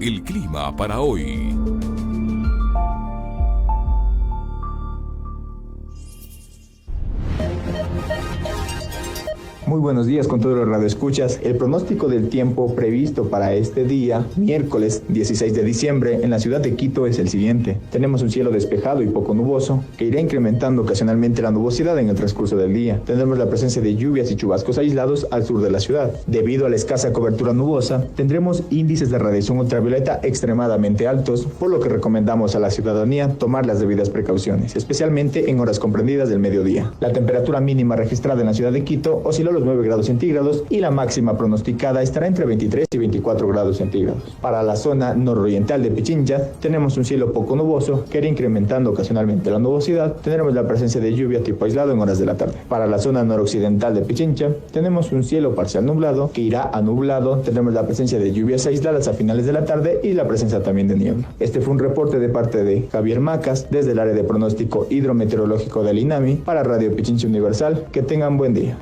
el clima para hoy. Muy buenos días con todos los radioescuchas. El pronóstico del tiempo previsto para este día, miércoles 16 de diciembre, en la ciudad de Quito es el siguiente. Tenemos un cielo despejado y poco nuboso, que irá incrementando ocasionalmente la nubosidad en el transcurso del día. Tendremos la presencia de lluvias y chubascos aislados al sur de la ciudad. Debido a la escasa cobertura nubosa, tendremos índices de radiación ultravioleta extremadamente altos, por lo que recomendamos a la ciudadanía tomar las debidas precauciones, especialmente en horas comprendidas del mediodía. La temperatura mínima registrada en la ciudad de Quito osciló los 9 grados centígrados y la máxima pronosticada estará entre 23 y 24 grados centígrados. Para la zona nororiental de Pichincha tenemos un cielo poco nuboso que irá incrementando ocasionalmente la nubosidad. Tendremos la presencia de lluvia tipo aislado en horas de la tarde. Para la zona noroccidental de Pichincha tenemos un cielo parcial nublado que irá a nublado. Tendremos la presencia de lluvias aisladas a finales de la tarde y la presencia también de niebla. Este fue un reporte de parte de Javier Macas desde el área de pronóstico hidrometeorológico del INAMI para Radio Pichincha Universal. Que tengan buen día.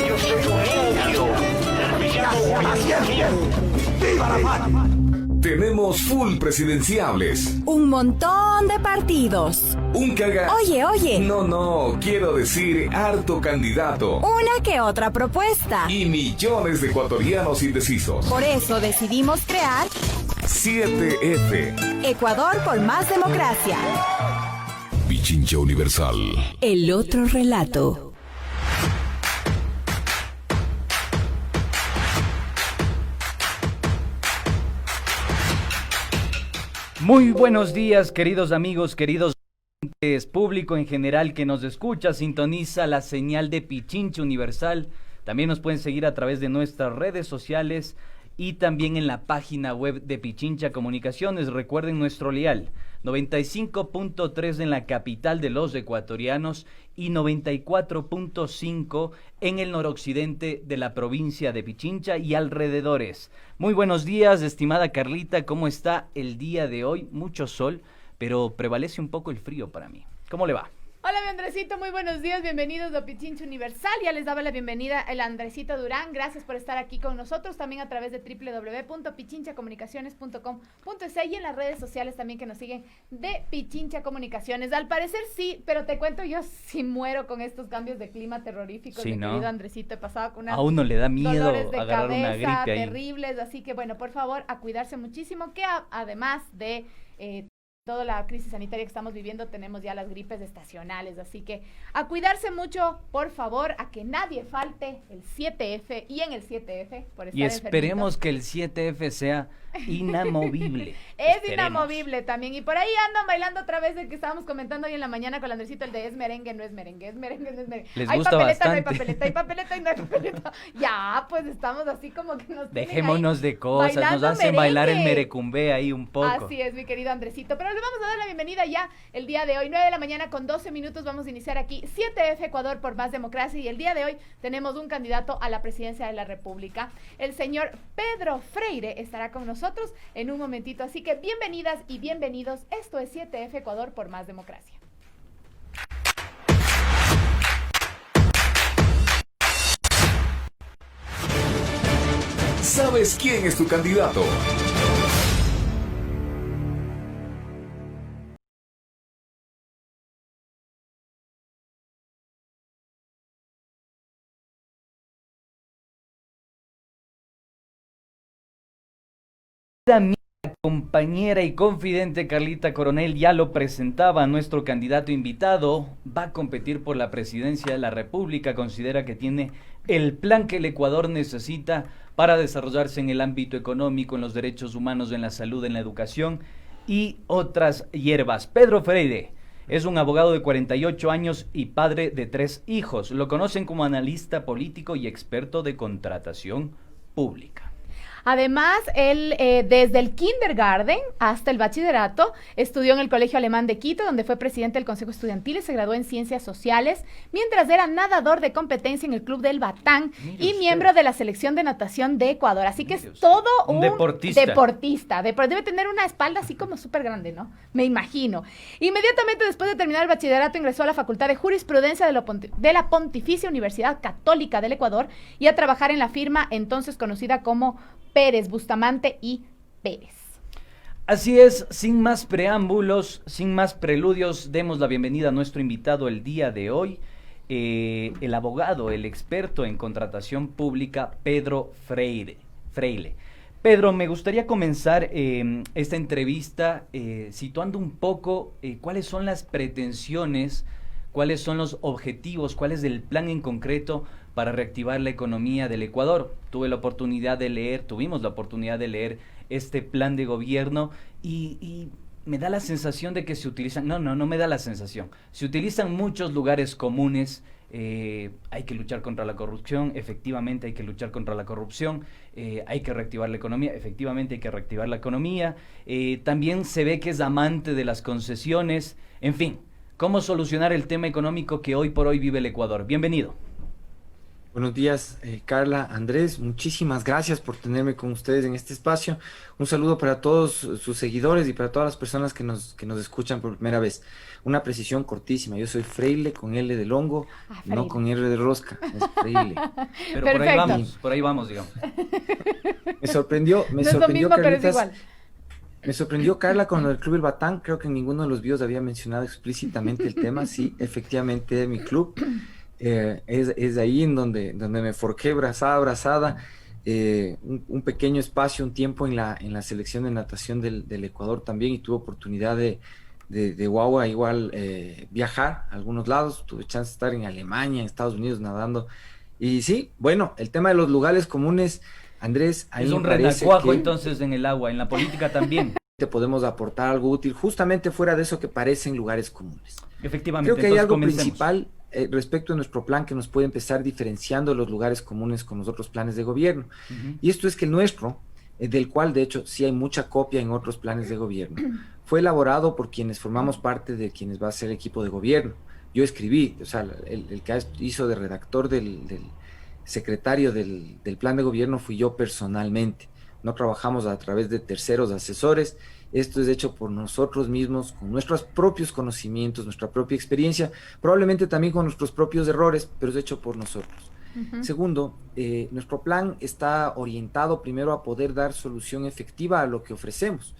Yo soy un indio. ¡Viva la patria! Tenemos full presidenciables. Un montón de partidos. Un caga... Oye. No, quiero decir harto candidato. Una que otra propuesta. Y millones de ecuatorianos indecisos. Por eso decidimos crear 7F. Ecuador por más democracia. Pichincha Universal. El otro relato. Muy buenos días, queridos amigos, queridos público en general que nos escucha, sintoniza la señal de Pichincha Universal. También nos pueden seguir a través de nuestras redes sociales y también en la página web de Pichincha Comunicaciones. Recuerden nuestro dial 95.3 en la capital de los ecuatorianos y 94.5 en el noroccidente de la provincia de Pichincha y alrededores. Muy buenos días, estimada Carlita, ¿cómo está el día de hoy? Mucho sol, pero prevalece un poco el frío para mí. ¿Cómo le va? Hola, mi Andresito, muy buenos días, bienvenidos a Pichincha Universal. Ya les daba la bienvenida el Andresito Durán, gracias por estar aquí con nosotros, también a través de www.pichinchacomunicaciones.com.es y en las redes sociales también que nos siguen de Pichincha Comunicaciones. Al parecer sí, pero te cuento, yo sí muero con estos cambios de clima terroríficos, Sí, mi ¿no? querido Andresito, he pasado con unas A uno le da miedo dolores de agarrar una cabeza gripe ahí. terribles, así que bueno, por favor, a cuidarse muchísimo, que además de toda la crisis sanitaria que estamos viviendo, tenemos ya las gripes estacionales, así que a cuidarse mucho, por favor, a que nadie falte el 7F y en el 7F, por estar Y esperemos enfermitos. que el 7F sea inamovible. Es Esperemos. inamovible también, y por ahí andan bailando otra vez de que estábamos comentando hoy en la mañana con el Andresito, el de es merengue, no es merengue, es merengue, no es merengue. Les Hay gusta papeleta, bastante. no hay papeleta, hay papeleta y no hay papeleta. Ya, pues estamos así como que nos tienen Dejémonos ahí de cosas, nos bailando hacen bailar el merengue. merecumbe ahí un poco. Así es, mi querido Andresito. Pero le vamos a dar la bienvenida ya el día de hoy, 9 de la mañana con 12 minutos. Vamos a iniciar aquí 7F Ecuador por más democracia. Y el día de hoy tenemos un candidato a la presidencia de la República. El señor Pedro Freire estará con nosotros en un momentito. Así que bienvenidas y bienvenidos. Esto es 7F Ecuador por más democracia. ¿Sabes quién es tu candidato? Mi compañera y confidente Carlita Coronel ya lo presentaba. Nuestro candidato invitado va a competir por la presidencia de la República. Considera que tiene el plan que el Ecuador necesita para desarrollarse en el ámbito económico, en los derechos humanos, en la salud, en la educación y otras hierbas. Pedro Freire es un abogado de 48 años y padre de 3 hijos. Lo conocen como analista político y experto de contratación pública. Además, él desde el kindergarten hasta el bachillerato estudió en el Colegio Alemán de Quito, donde fue presidente del Consejo Estudiantil y se graduó en Ciencias Sociales, mientras era nadador de competencia en el Club del Batán Mire y usted. miembro de la Selección de Natación de Ecuador. Así que Mire es usted. todo Un un deportista. Debe tener una espalda así como súper grande, ¿no? Me imagino. Inmediatamente después de terminar el bachillerato ingresó a la Facultad de Jurisprudencia de la Pontificia Universidad Católica del Ecuador y a trabajar en la firma entonces conocida como Pérez, Bustamante y Pérez. Así es, sin más preámbulos, sin más preludios, demos la bienvenida a nuestro invitado el día de hoy, el abogado, el experto en contratación pública, Pedro Freire. Pedro, me gustaría comenzar esta entrevista situando un poco cuáles son las pretensiones, cuáles son los objetivos, cuál es el plan en concreto para reactivar la economía del Ecuador. Tuvimos la oportunidad de leer este plan de gobierno y me da la sensación de que se utilizan, no me da la sensación, se utilizan muchos lugares comunes. Hay que luchar contra la corrupción, efectivamente hay que luchar contra la corrupción, hay que reactivar la economía, efectivamente hay que reactivar la economía, también se ve que es amante de las concesiones, en fin, ¿cómo solucionar el tema económico que hoy por hoy vive el Ecuador? Bienvenido. Buenos días, Carla, Andrés, muchísimas gracias por tenerme con ustedes en este espacio. Un saludo para todos sus seguidores y para todas las personas que nos escuchan por primera vez. Una precisión cortísima, yo soy Freile con L de Longo, Freile. no con R de rosca, es Freile. Pero Perfecto. por ahí vamos, digamos. Me sorprendió, No es lo mismo, pero es Carlitas, igual. me sorprendió Carla con lo del Club El Batán, creo que en ninguno de los videos había mencionado explícitamente el tema, sí, efectivamente mi club. Es ahí en donde me forjé brazada, un pequeño espacio, un tiempo en la selección de natación del Ecuador también, y tuve oportunidad de guagua igual viajar a algunos lados, tuve chance de estar en Alemania, en Estados Unidos nadando, y sí, bueno, el tema de los lugares comunes, Andrés, ahí Es un me parece renacuajo que entonces en el agua, en la política también. te podemos aportar algo útil, justamente fuera de eso que parecen lugares comunes. Efectivamente, Creo que hay entonces algo comencemos. principal respecto a nuestro plan que nos puede empezar diferenciando los lugares comunes con los otros planes de gobierno. Ujú. Y esto es que el nuestro del cual de hecho sí hay mucha copia en otros planes de gobierno. Fue elaborado por quienes formamos parte de quienes va a ser el equipo de gobierno. Yo escribí, o sea, el que hizo de redactor del secretario del plan de gobierno fui yo personalmente. No trabajamos a través de terceros asesores. Esto es hecho por nosotros mismos, con nuestros propios conocimientos, nuestra propia experiencia, probablemente también con nuestros propios errores, pero es hecho por nosotros. Segundo, nuestro plan está orientado primero a poder dar solución efectiva a lo que ofrecemos.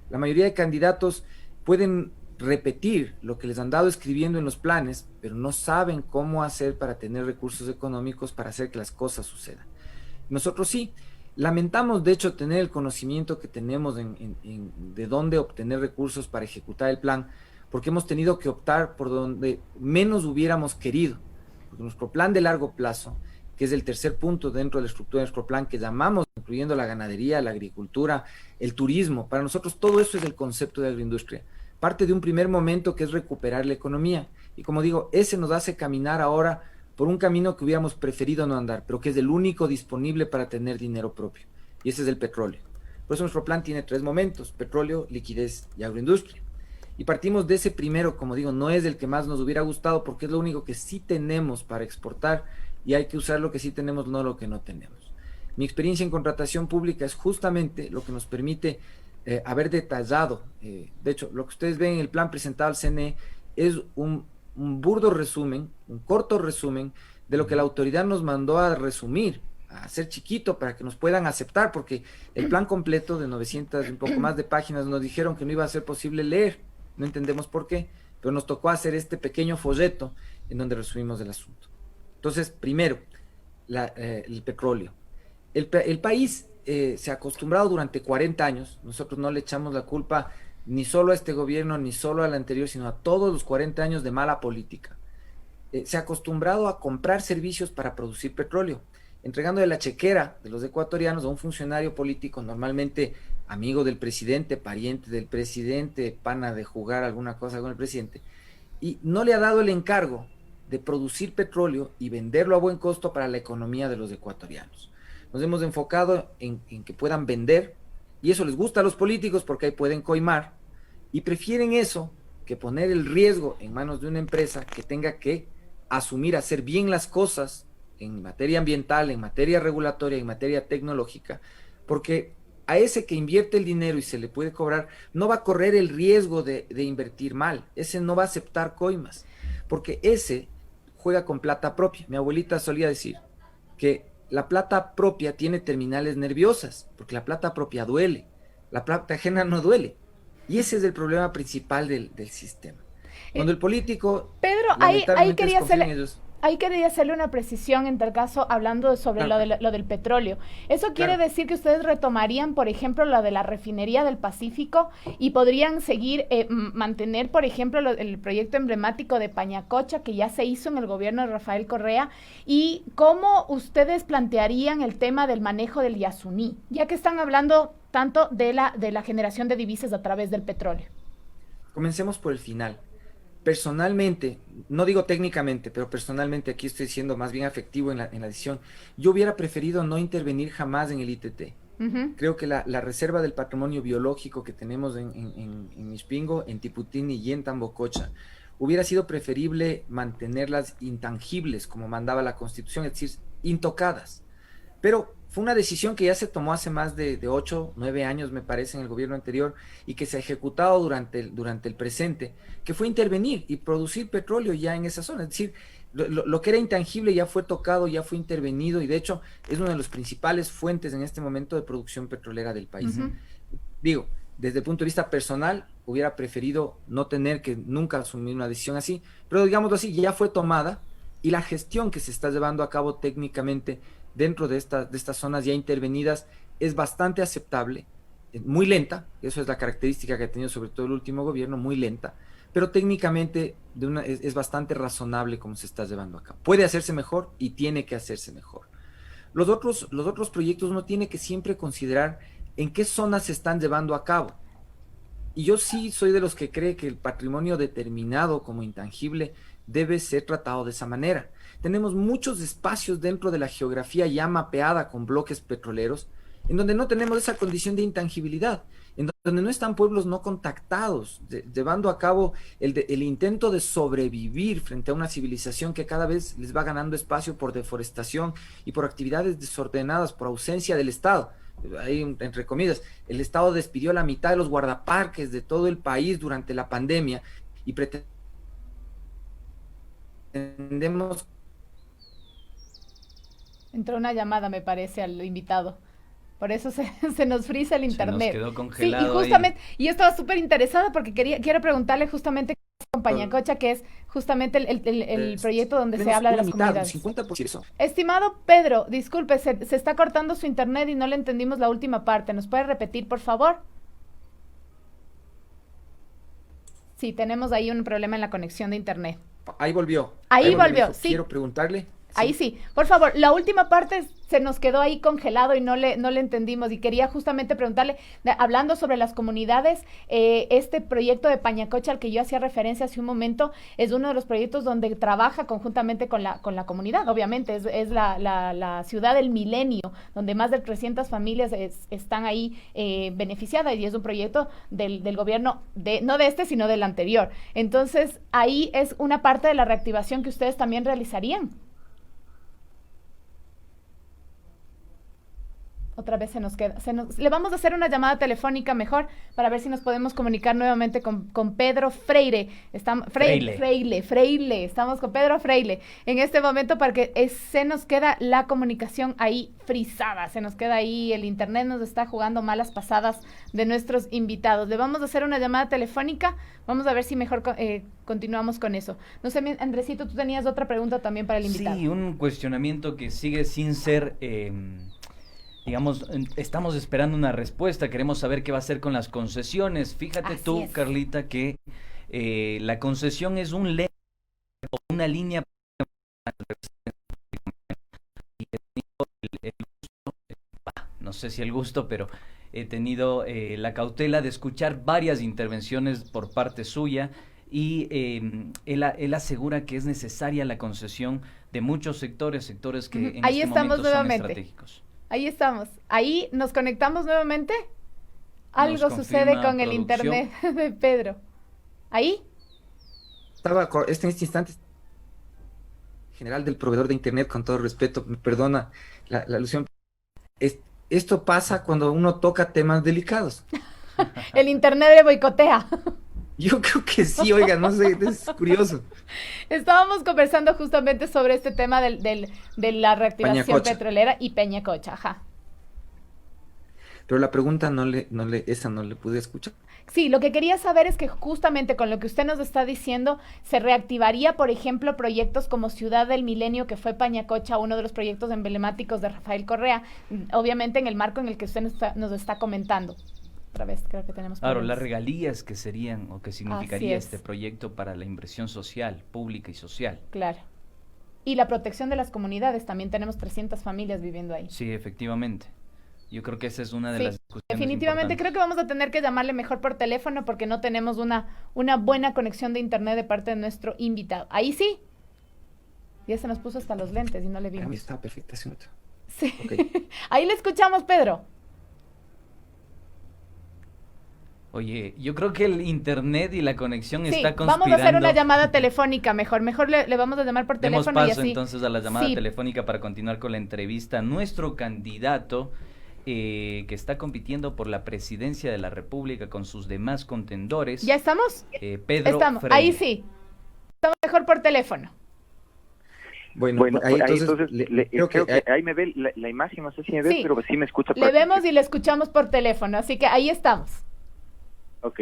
La mayoría de candidatos pueden repetir lo que les han dado escribiendo en los planes, pero no saben cómo hacer para tener recursos económicos para hacer que las cosas sucedan. Nosotros sí. Lamentamos, de hecho, tener el conocimiento que tenemos de dónde obtener recursos para ejecutar el plan, porque hemos tenido que optar por donde menos hubiéramos querido. Porque nuestro plan de largo plazo, que es el tercer punto dentro de la estructura de nuestro plan, que llamamos, incluyendo la ganadería, la agricultura, el turismo, para nosotros todo eso es el concepto de agroindustria. Parte de un primer momento que es recuperar la economía. Y como digo, ese nos hace caminar ahora por un camino que hubiéramos preferido no andar, pero que es el único disponible para tener dinero propio, y ese es el petróleo. Por eso nuestro plan tiene 3 momentos: petróleo, liquidez y agroindustria. Y partimos de ese primero, como digo, no es el que más nos hubiera gustado, porque es lo único que sí tenemos para exportar, y hay que usar lo que sí tenemos, no lo que no tenemos. Mi experiencia en contratación pública es justamente lo que nos permite haber detallado, de hecho, lo que ustedes ven en el plan presentado al CNE es un burdo resumen, un corto resumen de lo que la autoridad nos mandó a resumir, a hacer chiquito para que nos puedan aceptar, porque el plan completo de 900 y un poco más de páginas nos dijeron que no iba a ser posible leer, no entendemos por qué, pero nos tocó hacer este pequeño folleto en donde resumimos el asunto. Entonces, primero, el petróleo. El país se ha acostumbrado durante 40 años, nosotros no le echamos la culpa ni solo a este gobierno, ni solo al anterior, sino a todos los 40 años de mala política. Se ha acostumbrado a comprar servicios para producir petróleo, entregándole la chequera de los ecuatorianos a un funcionario político, normalmente amigo del presidente, pariente del presidente, pana de jugar alguna cosa con el presidente, y no le ha dado el encargo de producir petróleo y venderlo a buen costo para la economía de los ecuatorianos. Nos hemos enfocado en que puedan vender, y eso les gusta a los políticos porque ahí pueden coimar, y prefieren eso que poner el riesgo en manos de una empresa que tenga que asumir hacer bien las cosas en materia ambiental, en materia regulatoria, en materia tecnológica, porque a ese que invierte el dinero y se le puede cobrar, no va a correr el riesgo de invertir mal, ese no va a aceptar coimas, porque ese juega con plata propia. Mi abuelita solía decir que la plata propia tiene terminales nerviosas, porque la plata propia duele, la plata ajena no duele. Y ese es el problema principal del sistema. Cuando el político... Pedro, ahí quería hacerle una precisión en tal caso, hablando sobre lo del petróleo. ¿Eso quiere decir que ustedes retomarían, por ejemplo, lo de la refinería del Pacífico y podrían seguir, mantener, por ejemplo, el proyecto emblemático de Pañacocha que ya se hizo en el gobierno de Rafael Correa? ¿Y cómo ustedes plantearían el tema del manejo del Yasuní, ya que están hablando tanto de la generación de divisas a través del petróleo? Comencemos por el final. Personalmente, no digo técnicamente, pero personalmente aquí estoy siendo más bien afectivo en la decisión. Yo hubiera preferido no intervenir jamás en el ITT. Creo que la reserva del patrimonio biológico que tenemos en Ispingo, en Tiputini y en Tambococha, hubiera sido preferible mantenerlas intangibles, como mandaba la Constitución, es decir, intocadas. Pero fue una decisión que ya se tomó hace más de 8, 9 años, me parece, en el gobierno anterior, y que se ha ejecutado durante el presente, que fue intervenir y producir petróleo ya en esa zona. Es decir, lo que era intangible ya fue tocado, ya fue intervenido, y de hecho es una de las principales fuentes en este momento de producción petrolera del país. Digo, desde el punto de vista personal, hubiera preferido no tener que nunca asumir una decisión así, pero digámoslo así, ya fue tomada, y la gestión que se está llevando a cabo técnicamente dentro de estas zonas ya intervenidas es bastante aceptable, muy lenta, eso es la característica que ha tenido sobre todo el último gobierno, muy lenta, pero técnicamente es bastante razonable como se está llevando a cabo. Puede hacerse mejor y tiene que hacerse mejor. Los otros proyectos uno tiene que siempre considerar en qué zonas se están llevando a cabo. Y yo sí soy de los que cree que el patrimonio determinado como intangible debe ser tratado de esa manera. Tenemos muchos espacios dentro de la geografía ya mapeada con bloques petroleros en donde no tenemos esa condición de intangibilidad, en donde no están pueblos no contactados, llevando a cabo el intento de sobrevivir frente a una civilización que cada vez les va ganando espacio por deforestación y por actividades desordenadas, por ausencia del Estado. Ahí, entre comillas, el Estado despidió a la mitad de los guardaparques de todo el país durante la pandemia y pretendemos... Entró una llamada, me parece, al invitado. Por eso se nos frisa el internet. Se nos quedó congelado. Sí, y justamente, y yo estaba súper interesada porque quiero preguntarle justamente con Pañacocha, que es justamente el proyecto donde se habla de las comunidades. 50%. Estimado Pedro, disculpe, se está cortando su internet y no le entendimos la última parte. ¿Nos puede repetir, por favor? Sí, tenemos ahí un problema en la conexión de internet. Ahí volvió. Ahí volvió, sí. Quiero preguntarle. Ahí sí, por favor, la última parte se nos quedó ahí congelado y no le entendimos y quería justamente preguntarle, hablando sobre las comunidades, este proyecto de Pañacocha al que yo hacía referencia hace un momento es uno de los proyectos donde trabaja conjuntamente con la comunidad, obviamente, es la ciudad del milenio, donde más de 300 familias están ahí beneficiadas y es un proyecto del gobierno, no de este, sino del anterior. Entonces, ahí es una parte de la reactivación que ustedes también realizarían. Otra vez se nos queda. Le vamos a hacer una llamada telefónica mejor para ver si nos podemos comunicar nuevamente con Pedro Freire. Freile. Estamos con Pedro Freile en este momento para que se nos queda la comunicación ahí frisada. Se nos queda ahí, el internet nos está jugando malas pasadas de nuestros invitados. Le vamos a hacer una llamada telefónica. Vamos a ver si mejor continuamos con eso. No sé, Andresito, tú tenías otra pregunta también para el invitado. Sí, un cuestionamiento que sigue sin ser... digamos, estamos esperando una respuesta, queremos saber qué va a hacer con las concesiones. Fíjate Así tú, es. Carlita, que la concesión es un lema o una línea. Y he tenido el gusto, no sé si el gusto, pero he tenido la cautela de escuchar varias intervenciones por parte suya y él asegura que es necesaria la concesión de muchos sectores que en Ahí este estamos momento son nuevamente. estratégicos. Ahí estamos. Ahí nos conectamos nuevamente. Algo Nos sucede confirma con el producción. internet de Pedro. ¿Ahí? Estaba en este instante general del proveedor de internet, con todo respeto, me perdona la alusión. Esto pasa cuando uno toca temas delicados. El internet le boicotea. Yo creo que sí, oiga, no sé, es curioso. Estábamos conversando justamente sobre este tema de la reactivación Pañacocha. petrolera y Peñacocha, ajá. Pero la pregunta esa no le pude escuchar. Sí, lo que quería saber es que justamente con lo que usted nos está diciendo, se reactivaría, por ejemplo, proyectos como Ciudad del Milenio, que fue Pañacocha, uno de los proyectos emblemáticos de Rafael Correa, obviamente en el marco en el que usted nos está comentando. Otra vez, creo que tenemos Claro, problemas. las regalías que serían o que Así significaría es. este proyecto para la inversión social, pública y social. Claro. Y la protección de las comunidades, también tenemos 300 familias viviendo ahí. Sí, efectivamente. Yo creo que esa es una de Sí, las discusiones definitivamente creo importantes. que vamos a tener que llamarle mejor por teléfono porque no tenemos una buena conexión de internet de parte de nuestro invitado. Ahí sí. Ya se nos puso hasta los lentes y no le Para mí vimos. está perfecta, señorita. Sí. Ok. Ahí le escuchamos, Pedro. Oye, yo creo que el internet y la conexión Sí, está vamos a conspirando. hacer una llamada telefónica mejor. Mejor le vamos a llamar por Demos teléfono y paso así. entonces a la llamada Sí. telefónica para continuar con la entrevista. Nuestro candidato que está compitiendo por la presidencia de la República con sus demás contendores, ¿Ya estamos? Pedro Estamos. Freire. Ahí sí. Estamos mejor por teléfono. Bueno, ahí entonces, creo que ahí me ve la imagen, no sé si me ve, Sí. pero sí me escucha. Le vemos y le escuchamos por teléfono, así que ahí estamos. Ok.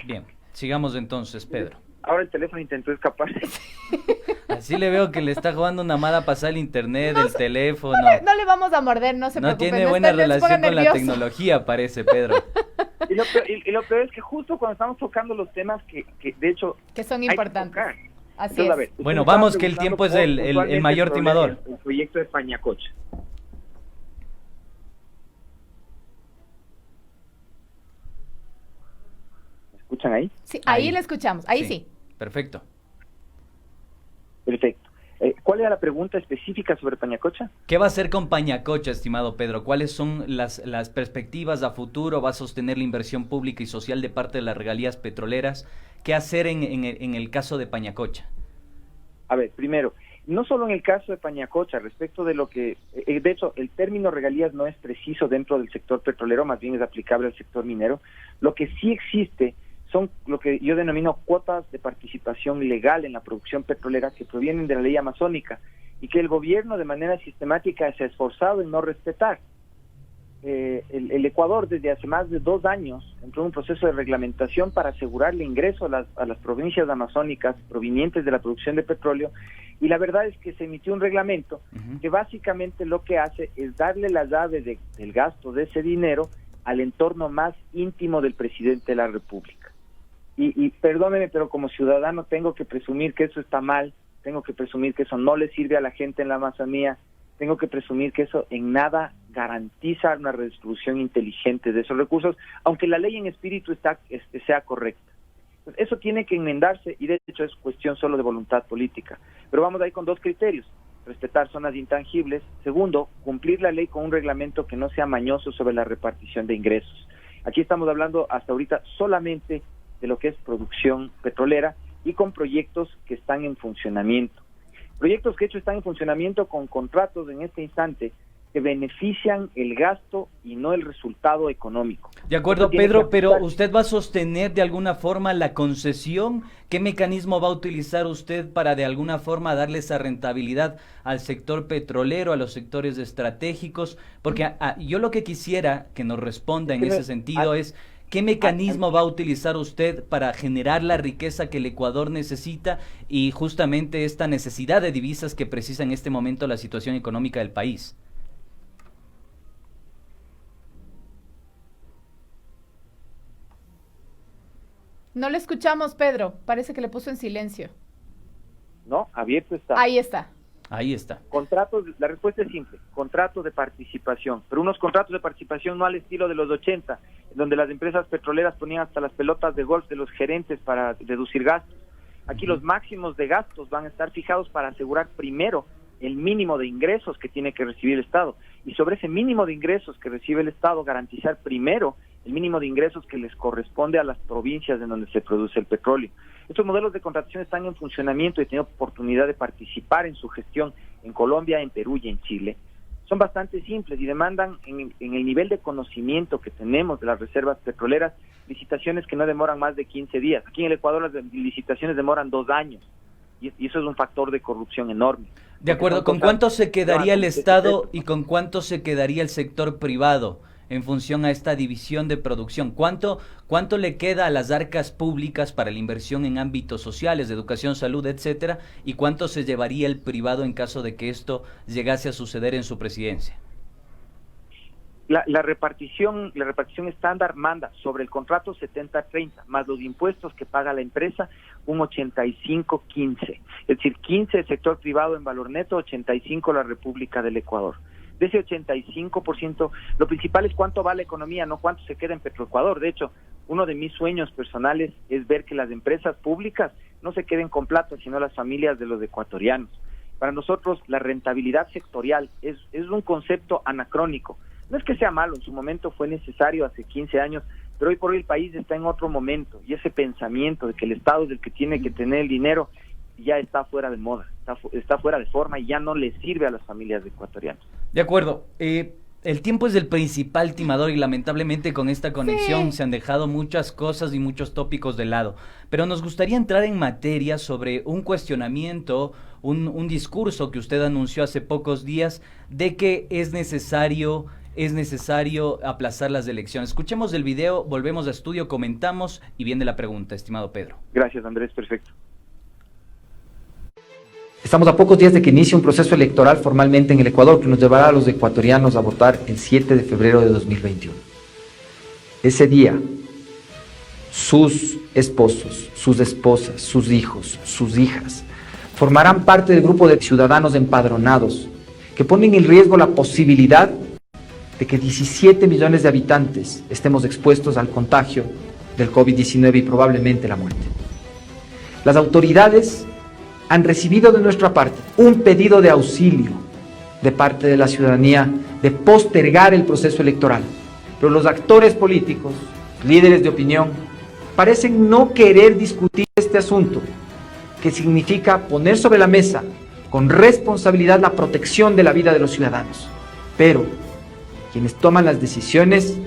Bien, sigamos entonces, Pedro. Ahora el teléfono intentó escaparse. Así le veo que le está jugando una mala pasada el internet, el teléfono. No le vamos a morder, no se No preocupe. tiene buena no se ponga relación con la nervioso. tecnología, parece, Pedro. Y lo peor es que justo cuando estamos tocando los temas que de hecho Que son hay que importantes. tocar. Así Entonces, a es. ver, usted Bueno, estaba vamos, que el preguntando tiempo es por, el puntualmente, mayor timador. El proyecto de Pañacocha. ¿Me escuchan ahí? Sí, ahí Ahí. le escuchamos, ahí sí. Perfecto. Perfecto. ¿Cuál era la pregunta específica sobre Pañacocha? ¿Qué va a hacer con Pañacocha, estimado Pedro? ¿Cuáles son las perspectivas a futuro? ¿Va a sostener la inversión pública y social de parte de las regalías petroleras? ¿Qué hacer en el caso de Pañacocha? A ver, primero, no solo en el caso de Pañacocha, respecto de lo que, de hecho, el término regalías no es preciso dentro del sector petrolero, más bien es aplicable al sector minero. Lo que sí existe son lo que yo denomino cuotas de participación legal en la producción petrolera que provienen de la ley amazónica y que el gobierno de manera sistemática se ha esforzado en no respetar. El Ecuador desde hace más de 2 años entró en un proceso de reglamentación para asegurarle ingreso a las provincias amazónicas provenientes de la producción de petróleo, y la verdad es que se emitió un reglamento que básicamente lo que hace es darle la llave del gasto de ese dinero al entorno más íntimo del presidente de la República. Y perdóneme, pero como ciudadano tengo que presumir que eso está mal, tengo que presumir que eso no le sirve a la gente en la Amazonía, tengo que presumir que eso en nada garantiza una redistribución inteligente de esos recursos, aunque la ley en espíritu sea correcta. Entonces, eso tiene que enmendarse y de hecho es cuestión solo de voluntad política. Pero vamos ahí con 2 criterios: respetar zonas intangibles. Segundo, cumplir la ley con un reglamento que no sea mañoso sobre la repartición de ingresos. Aquí estamos hablando hasta ahorita solamente de lo que es producción petrolera y con proyectos que están en funcionamiento. Proyectos que de hecho están en funcionamiento con contratos en este instante que benefician el gasto y no el resultado económico. De acuerdo, Pedro, pero ¿usted va a sostener de alguna forma la concesión? ¿Qué mecanismo va a utilizar usted para de alguna forma darle esa rentabilidad al sector petrolero, a los sectores estratégicos? Porque yo lo que quisiera que nos responda en ese sentido es: ¿qué mecanismo va a utilizar usted para generar la riqueza que el Ecuador necesita y justamente esta necesidad de divisas que precisa en este momento la situación económica del país? No le escuchamos, Pedro. Parece que le puso en silencio. No, abierto está. Ahí está. Ahí está. Contratos, la respuesta es simple: contratos de participación, pero unos contratos de participación no al estilo de los 80, donde las empresas petroleras ponían hasta las pelotas de golf de los gerentes para reducir gastos. Aquí los máximos de gastos van a estar fijados para asegurar primero el mínimo de ingresos que tiene que recibir el Estado, y sobre ese mínimo de ingresos que recibe el Estado garantizar primero el mínimo de ingresos que les corresponde a las provincias en donde se produce el petróleo. Estos modelos de contratación están en funcionamiento y he tenido oportunidad de participar en su gestión en Colombia, en Perú y en Chile. Son bastante simples y demandan, en el nivel de conocimiento que tenemos de las reservas petroleras, licitaciones que no demoran más de 15 días. Aquí en el Ecuador las licitaciones demoran 2 años y eso es un factor de corrupción enorme. De acuerdo, ¿con cuánto se quedaría el Estado y con cuánto se quedaría el sector privado en función a esta división de producción? ¿Cuánto le queda a las arcas públicas para la inversión en ámbitos sociales, de educación, salud, etcétera? ¿Y cuánto se llevaría el privado en caso de que esto llegase a suceder en su presidencia? La repartición estándar manda sobre el contrato 70-30, más los impuestos que paga la empresa, un 85-15. Es decir, 15 el sector privado en valor neto, 85 la República del Ecuador. De ese 85%, lo principal es cuánto va la economía, no cuánto se queda en Petroecuador. De hecho, uno de mis sueños personales es ver que las empresas públicas no se queden con plata, sino las familias de los ecuatorianos. Para nosotros, la rentabilidad sectorial es un concepto anacrónico. No es que sea malo, en su momento fue necesario hace 15 años, pero hoy por hoy el país está en otro momento, y ese pensamiento de que el Estado es el que tiene que tener el dinero ya está fuera de moda, está fuera de forma y ya no le sirve a las familias ecuatorianas. De acuerdo. El tiempo es el principal timador y lamentablemente con esta conexión se han dejado muchas cosas y muchos tópicos de lado. Pero nos gustaría entrar en materia sobre un cuestionamiento, un discurso que usted anunció hace pocos días de que es necesario aplazar las elecciones. Escuchemos el video, volvemos a estudio, comentamos y viene la pregunta, estimado Pedro. Gracias, Andrés, perfecto. Estamos a pocos días de que inicie un proceso electoral formalmente en el Ecuador que nos llevará a los ecuatorianos a votar el 7 de febrero de 2021. Ese día, sus esposos, sus esposas, sus hijos, sus hijas, formarán parte del grupo de ciudadanos empadronados que ponen en riesgo la posibilidad de que 17 millones de habitantes estemos expuestos al contagio del COVID-19 y probablemente la muerte. Las autoridades han recibido de nuestra parte un pedido de auxilio de parte de la ciudadanía de postergar el proceso electoral. Pero los actores políticos, líderes de opinión, parecen no querer discutir este asunto, que significa poner sobre la mesa con responsabilidad la protección de la vida de los ciudadanos. Pero quienes toman las decisiones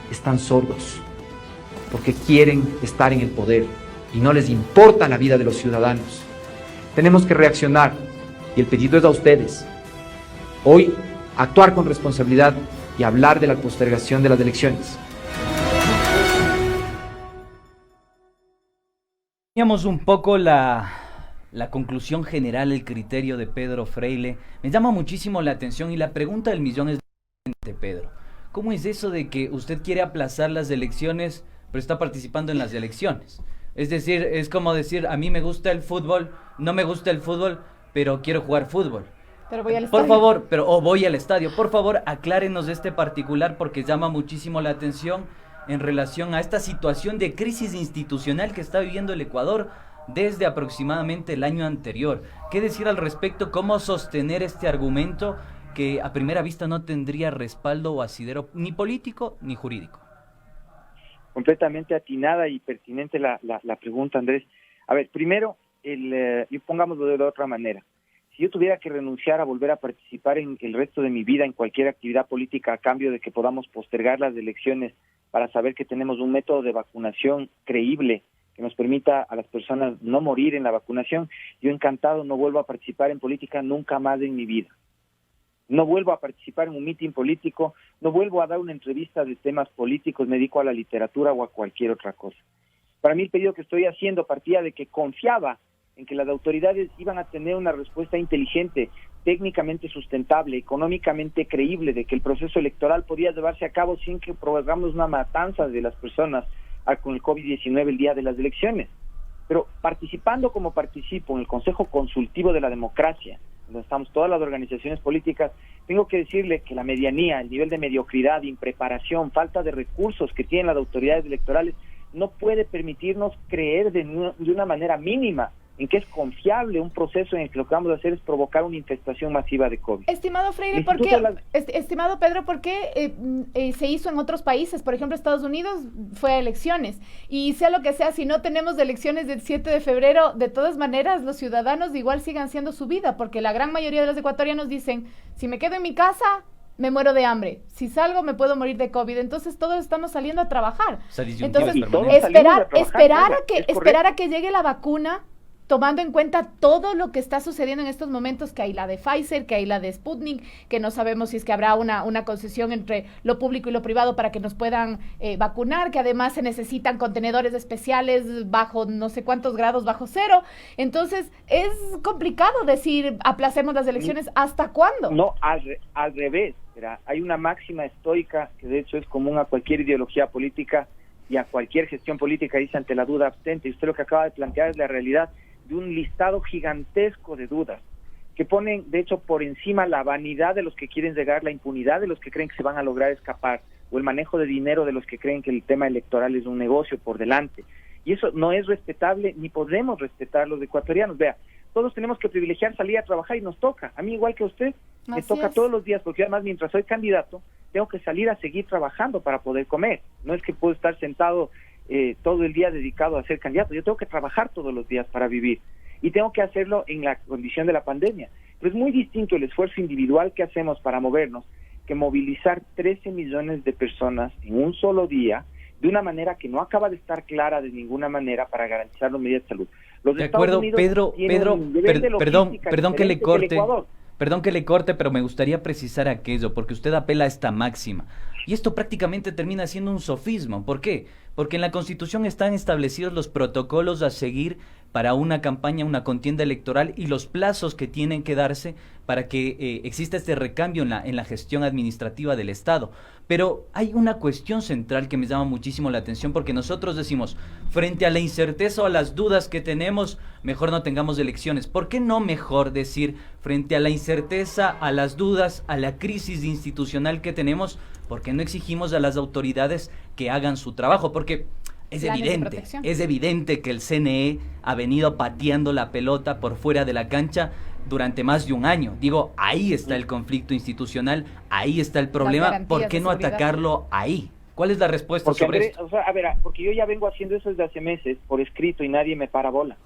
están sordos, porque quieren estar en el poder y no les importa la vida de los ciudadanos. Tenemos que reaccionar y el pedido es a ustedes. Hoy, actuar con responsabilidad y hablar de la postergación de las elecciones. Teníamos un poco la conclusión general, el criterio de Pedro Freile. Me llama muchísimo la atención y la pregunta del millón es de Pedro. ¿Cómo es eso de que usted quiere aplazar las elecciones, pero está participando en las elecciones? Es decir, es como decir, a mí me gusta el fútbol, no me gusta el fútbol, pero quiero jugar fútbol. Pero voy al estadio. Por favor, voy al estadio. Por favor, aclárenos este particular porque llama muchísimo la atención en relación a esta situación de crisis institucional que está viviendo el Ecuador desde aproximadamente el año anterior. ¿Qué decir al respecto? ¿Cómo sostener este argumento que a primera vista no tendría respaldo o asidero ni político ni jurídico? Completamente atinada y pertinente la pregunta, Andrés. A ver, primero, y pongámoslo de otra manera. Si yo tuviera que renunciar a volver a participar en el resto de mi vida en cualquier actividad política a cambio de que podamos postergar las elecciones para saber que tenemos un método de vacunación creíble que nos permita a las personas no morir en la vacunación, yo encantado no vuelvo a participar en política nunca más en mi vida. No vuelvo a participar en un mitin político, no vuelvo a dar una entrevista de temas políticos, me dedico a la literatura o a cualquier otra cosa. Para mí el pedido que estoy haciendo partía de que confiaba en que las autoridades iban a tener una respuesta inteligente, técnicamente sustentable, económicamente creíble, de que el proceso electoral podía llevarse a cabo sin que provocáramos una matanza de las personas con el COVID-19 el día de las elecciones. Pero participando como participo en el Consejo Consultivo de la Democracia, donde estamos todas las organizaciones políticas, tengo que decirle que la medianía, el nivel de mediocridad, impreparación, falta de recursos que tienen las autoridades electorales no puede permitirnos creer de una manera mínima en que es confiable un proceso en el que lo que vamos a hacer es provocar una infestación masiva de COVID. Estimado Freire, estimado Pedro, ¿por qué se hizo en otros países? Por ejemplo, Estados Unidos fue a elecciones, y sea lo que sea, si no tenemos elecciones del 7 de febrero, de todas maneras, los ciudadanos igual sigan haciendo su vida, porque la gran mayoría de los ecuatorianos dicen, si me quedo en mi casa, me muero de hambre. Si salgo, me puedo morir de COVID. Entonces, todos estamos saliendo a trabajar. Entonces, esperar a que llegue la vacuna, tomando en cuenta todo lo que está sucediendo en estos momentos, que hay la de Pfizer, que hay la de Sputnik, que no sabemos si es que habrá una concesión entre lo público y lo privado para que nos puedan vacunar, que además se necesitan contenedores especiales bajo no sé cuántos grados, bajo cero. Entonces, es complicado decir, aplacemos las elecciones. ¿Hasta cuándo? No, al revés. Mira, hay una máxima estoica que de hecho es común a cualquier ideología política y a cualquier gestión política, dice ante la duda abstente. Y usted lo que acaba de plantear es la realidad de un listado gigantesco de dudas que ponen, de hecho, por encima la vanidad de los que quieren llegar, la impunidad de los que creen que se van a lograr escapar, o el manejo de dinero de los que creen que el tema electoral es un negocio por delante. Y eso no es respetable, ni podemos respetar los ecuatorianos. Vea, todos tenemos que privilegiar salir a trabajar y nos toca. A mí, igual que a usted, me toca todos los días, porque además, mientras soy candidato, tengo que salir a seguir trabajando para poder comer. No es que puedo estar sentado todo el día dedicado a ser candidato. Yo tengo que trabajar todos los días para vivir y tengo que hacerlo en la condición de la pandemia. Pero es muy distinto el esfuerzo individual que hacemos para movernos que movilizar 13 millones de personas en un solo día de una manera que no acaba de estar clara de ninguna manera para garantizar las medidas de salud. Los de acuerdo, Pedro, perdón que le corte, pero me gustaría precisar aquello, porque usted apela a esta máxima. Y esto prácticamente termina siendo un sofismo. ¿Por qué? Porque en la Constitución están establecidos los protocolos a seguir para una campaña, una contienda electoral y los plazos que tienen que darse para que exista este recambio en la gestión administrativa del Estado. Pero hay una cuestión central que me llama muchísimo la atención, porque nosotros decimos, frente a la incerteza o a las dudas que tenemos, mejor no tengamos elecciones. ¿Por qué no mejor decir, frente a la incerteza, a las dudas, a la crisis institucional que tenemos, por qué no exigimos a las autoridades que hagan su trabajo? Porque Es evidente que el CNE ha venido pateando la pelota por fuera de la cancha durante más de un año. Digo, ahí está el conflicto institucional, ahí está el problema. ¿Por qué no atacarlo ahí? ¿Cuál es la respuesta sobre esto? O sea, a ver, porque yo ya vengo haciendo eso desde hace meses por escrito y nadie me para bola.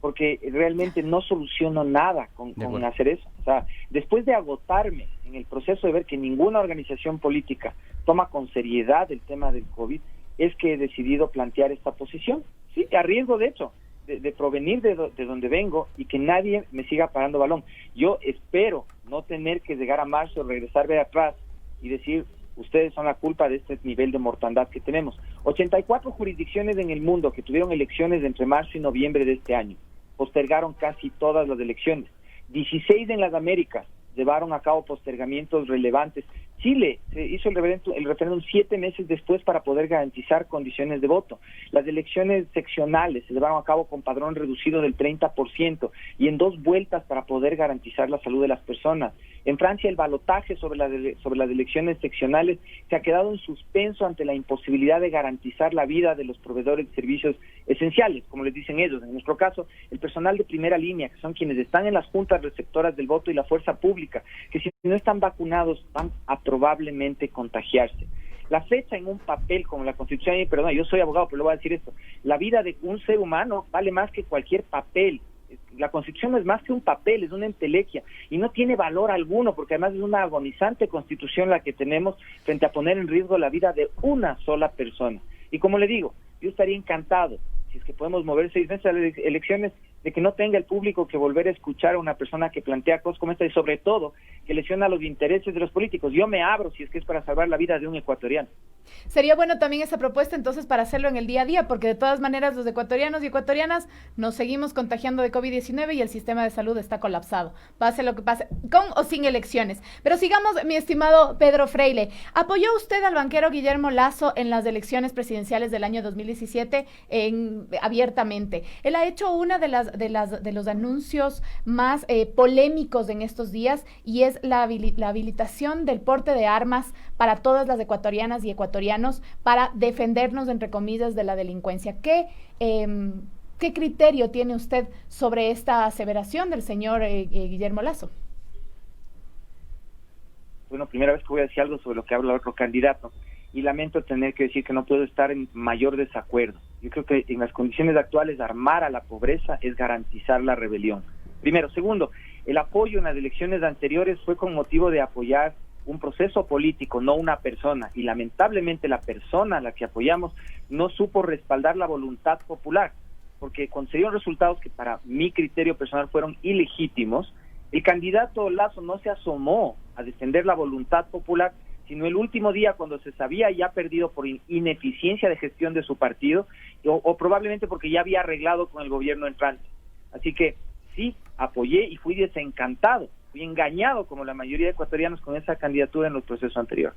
Porque realmente no soluciono nada con hacer eso. O sea, después de agotarme en el proceso de ver que ninguna organización política toma con seriedad el tema del COVID, es que he decidido plantear esta posición. Sí, a riesgo, de hecho, de provenir de donde vengo y que nadie me siga parando balón. Yo espero no tener que llegar a marzo, regresarme atrás y decir, ustedes son la culpa de este nivel de mortandad que tenemos. 84 jurisdicciones en el mundo que tuvieron elecciones entre marzo y noviembre de este año postergaron casi todas las elecciones. 16 en las Américas llevaron a cabo postergamientos relevantes. Chile se hizo el referéndum 7 meses después para poder garantizar condiciones de voto. Las elecciones seccionales se llevaron a cabo con padrón reducido del 30% y en 2 vueltas para poder garantizar la salud de las personas. En Francia el balotaje sobre las elecciones seccionales se ha quedado en suspenso ante la imposibilidad de garantizar la vida de los proveedores de servicios esenciales, como les dicen ellos. En nuestro caso, el personal de primera línea, que son quienes están en las juntas receptoras del voto y la fuerza pública, que si no están vacunados van a probablemente contagiarse. La fecha en un papel como la Constitución, perdón, yo soy abogado, pero le voy a decir esto, la vida de un ser humano vale más que cualquier papel. La Constitución no es más que un papel, es una entelequia y no tiene valor alguno, porque además es una agonizante Constitución la que tenemos frente a poner en riesgo la vida de una sola persona. Y como le digo, yo estaría encantado, si es que podemos mover 6 meses a las elecciones, de que no tenga el público que volver a escuchar a una persona que plantea cosas como esta y sobre todo que lesiona los intereses de los políticos. Yo me abro si es que es para salvar la vida de un ecuatoriano. Sería bueno también esa propuesta entonces para hacerlo en el día a día, porque de todas maneras los ecuatorianos y ecuatorianas nos seguimos contagiando de COVID-19 y el sistema de salud está colapsado. Pase lo que pase, con o sin elecciones. Pero sigamos, mi estimado Pedro Freile. ¿Apoyó usted al banquero Guillermo Lasso en las elecciones presidenciales del año 2017 abiertamente? Él ha hecho una de los anuncios más polémicos en estos días y es la habilitación del porte de armas para todas las ecuatorianas y ecuatorianos para defendernos, entre comillas, de la delincuencia. ¿Qué criterio tiene usted sobre esta aseveración del señor Guillermo Lasso? Bueno, primera vez que voy a decir algo sobre lo que habla otro candidato y lamento tener que decir que no puedo estar en mayor desacuerdo. Yo creo que en las condiciones actuales armar a la pobreza es garantizar la rebelión. Primero. Segundo, el apoyo en las elecciones anteriores fue con motivo de apoyar un proceso político, no una persona, y lamentablemente la persona a la que apoyamos no supo respaldar la voluntad popular, porque consiguieron resultados que para mi criterio personal fueron ilegítimos. El candidato Lasso no se asomó a defender la voluntad popular, sino el último día cuando se sabía ya perdido por ineficiencia de gestión de su partido, o probablemente porque ya había arreglado con el gobierno entrante. Así que sí, apoyé y fui desencantado, fui engañado como la mayoría de ecuatorianos con esa candidatura en el proceso anterior.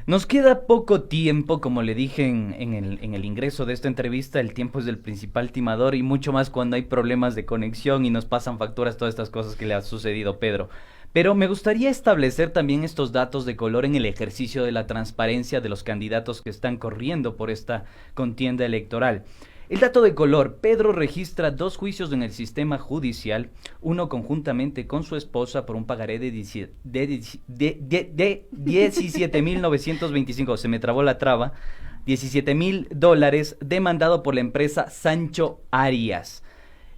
Nos queda poco tiempo, como le dije en el ingreso de esta entrevista, el tiempo es el principal timador y mucho más cuando hay problemas de conexión y nos pasan facturas, todas estas cosas que le ha sucedido, Pedro. Pero me gustaría establecer también estos datos de color en el ejercicio de la transparencia de los candidatos que están corriendo por esta contienda electoral. El dato de color: Pedro registra 2 juicios en el sistema judicial, uno conjuntamente con su esposa por un pagaré de 17,925, se me trabó la traba, $17,000 demandado por la empresa Sancho Arias.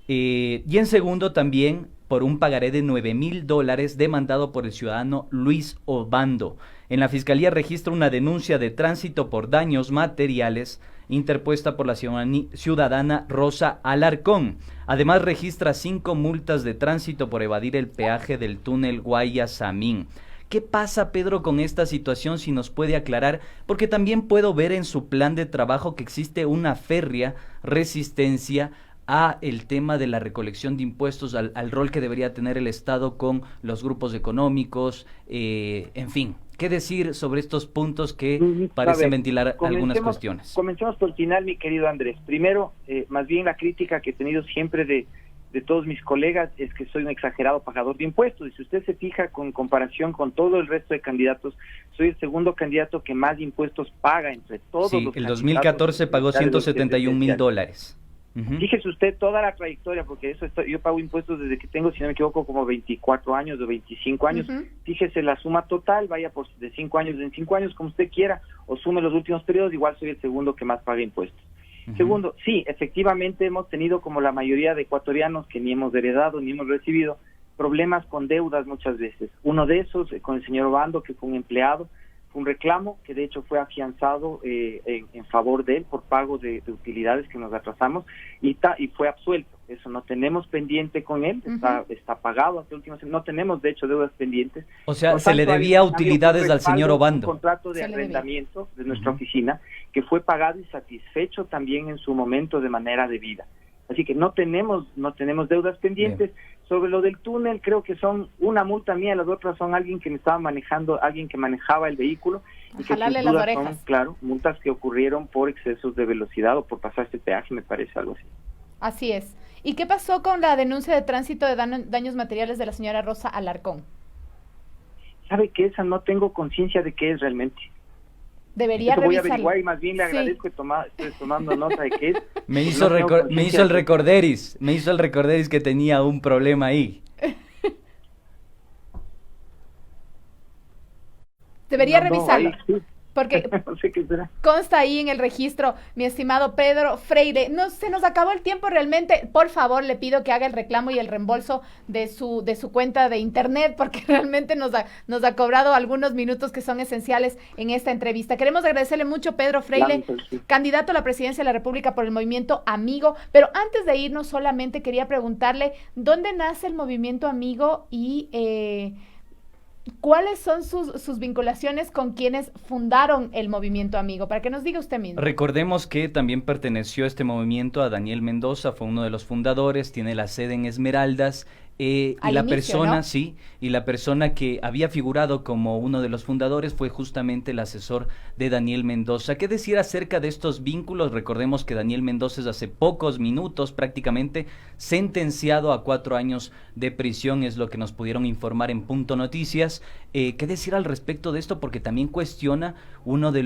Y en segundo también por un pagaré de $9,000 demandado por el ciudadano Luis Obando. En la Fiscalía registra una denuncia de tránsito por daños materiales interpuesta por la ciudadana Rosa Alarcón. Además registra 5 multas de tránsito por evadir el peaje del túnel Guayasamín. ¿Qué pasa, Pedro, con esta situación, si nos puede aclarar? Porque también puedo ver en su plan de trabajo que existe una férrea resistencia a el tema de la recolección de impuestos, al rol que debería tener el Estado con los grupos económicos, en fin. ¿Qué decir sobre estos puntos que parecen ventilar algunas cuestiones? Comencemos por el final, mi querido Andrés. Primero, más bien la crítica que he tenido siempre de de todos mis colegas es que soy un exagerado pagador de impuestos. Y si usted se fija con comparación con todo el resto de candidatos, soy el segundo candidato que más impuestos paga entre todos Sí, los el candidatos 2014 pagó $171,000. Fíjese usted toda la trayectoria, porque yo pago impuestos desde que tengo, si no me equivoco, como 24 años o 25 años. Fíjese la suma total, vaya por de 5 años en 5 años, como usted quiera, o sume los últimos periodos, igual soy el segundo que más paga impuestos. Segundo, sí, efectivamente hemos tenido, como la mayoría de ecuatorianos que ni hemos heredado ni hemos recibido, problemas con deudas muchas veces. Uno de esos, con el señor Obando, que fue un empleado, un reclamo que de hecho fue afianzado en favor de él por pago de utilidades que nos atrasamos y fue absuelto. Eso no tenemos pendiente con él, está pagado hasta último, no tenemos de hecho deudas pendientes. O sea, Por se le tanto, debía había utilidades un al señor respaldo, Obando. Un contrato de arrendamiento de nuestra oficina que fue pagado y satisfecho también en su momento de manera debida. Así que no tenemos deudas pendientes. Bien. Sobre lo del túnel, creo que son una multa mía, las otras son alguien que me estaba manejando, alguien que manejaba el vehículo, y que sin duda son, claro, multas que ocurrieron por excesos de velocidad o por pasar este peaje, me parece algo así. Así es. ¿Y qué pasó con la denuncia de tránsito de daños materiales de la señora Rosa Alarcón? ¿Sabe que esa no tengo conciencia de qué es realmente? Debería revisarlo. Voy a averiguar y más bien le agradezco estoy tomando nota de qué es. Me hizo el recorderis que tenía un problema ahí. Debería revisarlo. Ahí, sí. Porque no sé qué será. Consta ahí en el registro, mi estimado Pedro Freire. No, se nos acabó el tiempo realmente. Por favor, le pido que haga el reclamo y el reembolso de su cuenta de internet, porque realmente nos ha cobrado algunos minutos que son esenciales en esta entrevista. Queremos agradecerle mucho, Pedro Freire, candidato a la presidencia de la República por el Movimiento Amigo. Pero antes de irnos, solamente quería preguntarle, ¿dónde nace el Movimiento Amigo y cuáles son sus vinculaciones con quienes fundaron el Movimiento Amigo? Para que nos diga usted mismo. Recordemos que también perteneció este movimiento a Daniel Mendoza, fue uno de los fundadores, tiene la sede en Esmeraldas. Y la persona, ¿no? Sí, y la persona que había figurado como uno de los fundadores fue justamente el asesor de Daniel Mendoza. ¿Qué decir acerca de estos vínculos? Recordemos que Daniel Mendoza es hace pocos minutos prácticamente sentenciado a 4 años de prisión, es lo que nos pudieron informar en Punto Noticias. ¿Qué decir al respecto de esto? Porque también cuestiona una de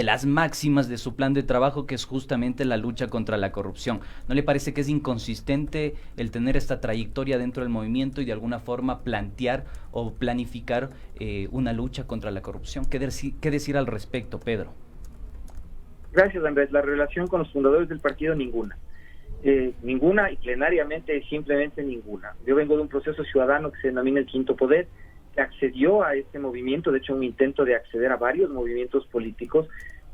las máximas de su plan de trabajo, que es justamente la lucha contra la corrupción. ¿No le parece que es inconsistente el tener esta trayectoria dentro del movimiento y de alguna forma plantear o planificar una lucha contra la corrupción? ¿Qué decir al respecto, Pedro? Gracias, Andrés. La relación con los fundadores del partido, ninguna. Ninguna, y plenariamente simplemente ninguna. Yo vengo de un proceso ciudadano que se denomina el Quinto Poder, que accedió a este movimiento, de hecho un intento de acceder a varios movimientos políticos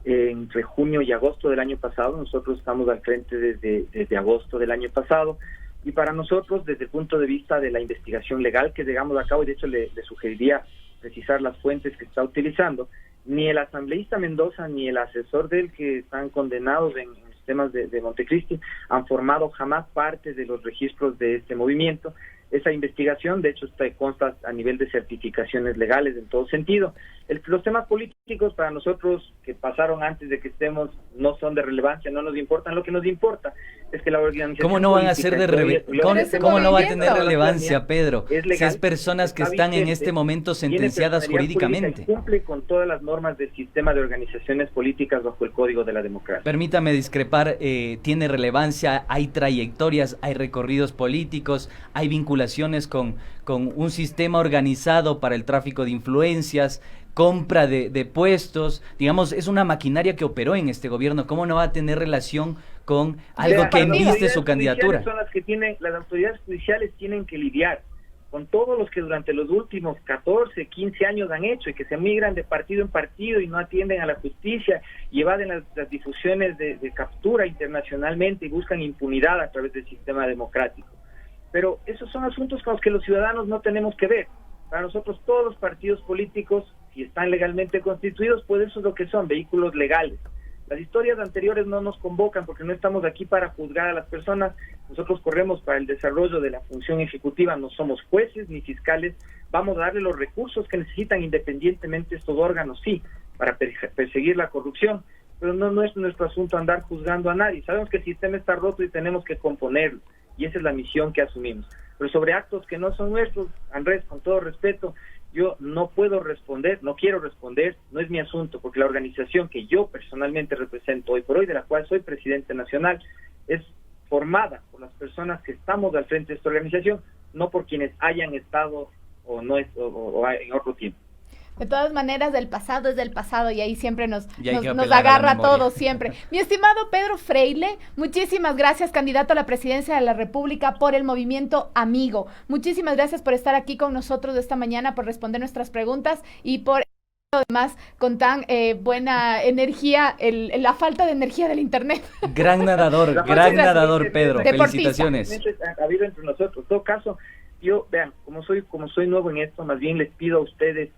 entre junio y agosto del año pasado. Nosotros estamos al frente desde agosto del año pasado, y para nosotros, desde el punto de vista de la investigación legal que llegamos a cabo, y de hecho le sugeriría precisar las fuentes que está utilizando, ni el asambleísta Mendoza ni el asesor de él, que están condenados en los temas de Montecristi, han formado jamás parte de los registros de este movimiento. Esa investigación, de hecho, consta a nivel de certificaciones legales en todo sentido. Los temas políticos para nosotros, que pasaron antes de que estemos, no son de relevancia, no nos importan. Lo que nos importa es que la organización... ¿Cómo no van a ser ¿Cómo no va a tener relevancia, Pedro? Es legal, si es personas que están en este momento sentenciadas jurídicamente. Cumple con todas las normas del sistema de organizaciones políticas bajo el Código de la Democracia. Permítame discrepar, tiene relevancia, hay trayectorias, hay recorridos políticos, hay vinculaciones con un sistema organizado para el tráfico de influencias, compra de puestos, digamos, es una maquinaria que operó en este gobierno. ¿Cómo no va a tener relación con algo que enviste su candidatura? Son las autoridades judiciales tienen que lidiar con todos los que durante los últimos 14, 15 años han hecho, y que se migran de partido en partido y no atienden a la justicia, y evaden las difusiones de captura internacionalmente y buscan impunidad a través del sistema democrático. Pero esos son asuntos con los que los ciudadanos no tenemos que ver. Para nosotros todos los partidos políticos, si están legalmente constituidos, pues eso es lo que son, vehículos legales. Las historias anteriores no nos convocan, porque no estamos aquí para juzgar a las personas. Nosotros corremos para el desarrollo de la función ejecutiva, no somos jueces ni fiscales. Vamos a darle los recursos que necesitan independientemente estos órganos, sí, para perseguir la corrupción, pero no es nuestro asunto andar juzgando a nadie. Sabemos que el sistema está roto y tenemos que componerlo. y esa es la misión que asumimos. Pero sobre actos que no son nuestros, Andrés, con todo respeto, yo no puedo responder, no quiero responder, no es mi asunto, porque la organización que yo personalmente represento hoy por hoy, de la cual soy presidente nacional, es formada por las personas que estamos al frente de esta organización, no por quienes hayan estado o no o en otro tiempo. De todas maneras, del pasado es del pasado y ahí siempre nos apelar agarra a la memoria. todo, siempre. Mi estimado Pedro Freile, muchísimas gracias, candidato a la presidencia de la República por el movimiento Amigo. Muchísimas gracias por estar aquí con nosotros esta mañana, por responder nuestras preguntas y por además con tan buena energía, la falta de energía del internet. Gran nadador, Pedro. Deportista. Felicitaciones. Ha habido entre nosotros. En todo caso, yo, vean, como soy nuevo en esto, más bien les pido a ustedes